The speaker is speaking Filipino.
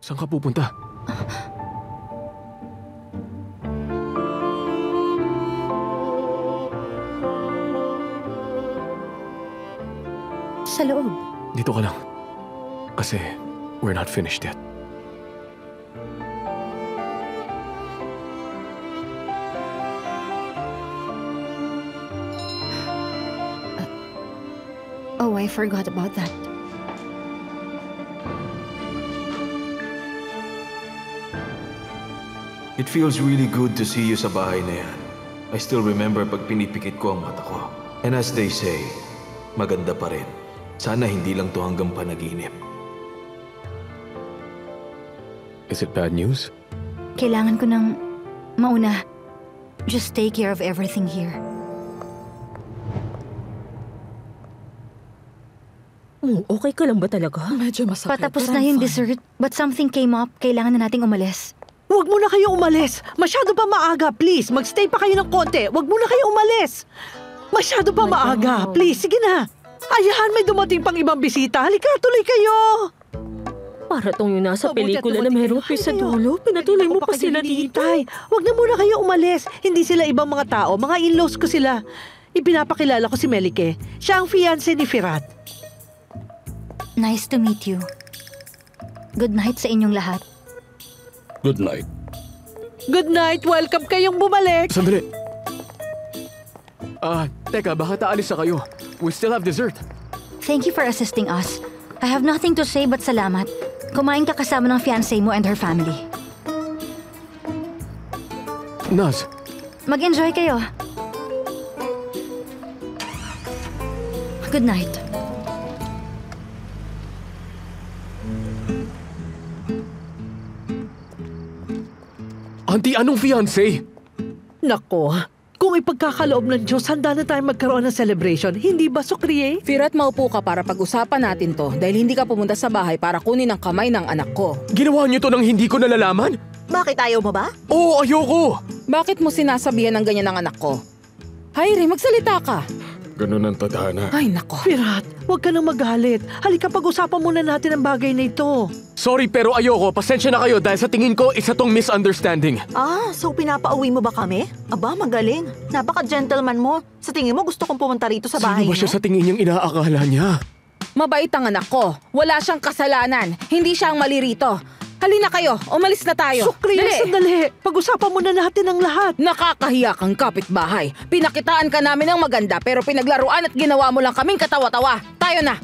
Saan ka pupunta? Sa loob. Dito ka lang. Kasi we're not finished yet. Oh, I forgot about that. It feels really good to see you sa bahay na yan. I still remember pag pinipikit ko ang mata ko. And as they say, maganda pa rin. Sana hindi lang to hanggang panaginip. Is it bad news? Kailangan ko ng mauna. Just take care of everything here. Oh, okay ka lang ba talaga? Medyo masakit. Patapos pero na I'm yung fine. dessert, but something came up. Kailangan na nating umalis. Huwag mo na kayo umalis. Masyado pa maaga, please. Magstay pa kayo ng konti. Huwag mo na kayo umalis. Masyado pa maaga. Please, sige na. Ayahan, may dumating pang ibang bisita. Halika, tuloy kayo. Para tong yung nasa Mabuti at pelikula na dumating merong kayo. twist sa dulo, pinatuloy mo pa sila dito. Huwag na muna kayo umalis. Hindi sila ibang mga tao. Mga in-laws ko sila. Ipinapakilala ko si Melike. Siya ang fiancé ni Firat. Nice to meet you. Good night sa inyong lahat. Good night. Good night. Welcome kayong bumalik. Sandali! Teka, baka taalis na kayo. We still have dessert. Thank you for assisting us. I have nothing to say but salamat. Kumain ka kasama ng fiancé mo and her family. Naz, Mag-enjoy kayo. Good night. Auntie, anong fiancé? Nako, kung ipagkakaloob ng Diyos, handa na tayo magkaroon ng celebration. Hindi ba, Sukriye? Firat, maupo ka para pag-usapan natin to dahil hindi ka pumunta sa bahay para kunin ang kamay ng anak ko. Ginawa niyo to nang hindi ko nalalaman? Bakit ayaw mo ba? Oo, ayoko! Bakit mo sinasabihan ng ganyan ng anak ko? Hayri, magsalita ka. Ganun ang tadhana. Ay, nako. Firat, huwag ka nang magalit. Halika, pag-usapan muna natin ang bagay na ito. Sorry pero ayoko. Pasensya na kayo dahil sa tingin ko isa tong misunderstanding. So pinapauwi mo ba kami? Aba, magaling. Napaka-gentleman mo. Sa tingin mo, gusto kong pumunta rito sa bahay Sino ba mo? siya sa tingin niyang inaakala niya? Mabait ang anak ko. Wala siyang kasalanan. Hindi siya ang mali rito. Halina kayo, umalis na tayo. Sukriye, Dali. sandali. Pag-usapan muna natin ang lahat. Nakakahiya kang kapitbahay. Pinakitaan ka namin ng maganda pero pinaglaruan at ginawa mo lang kaming katawa-tawa. Tayo na.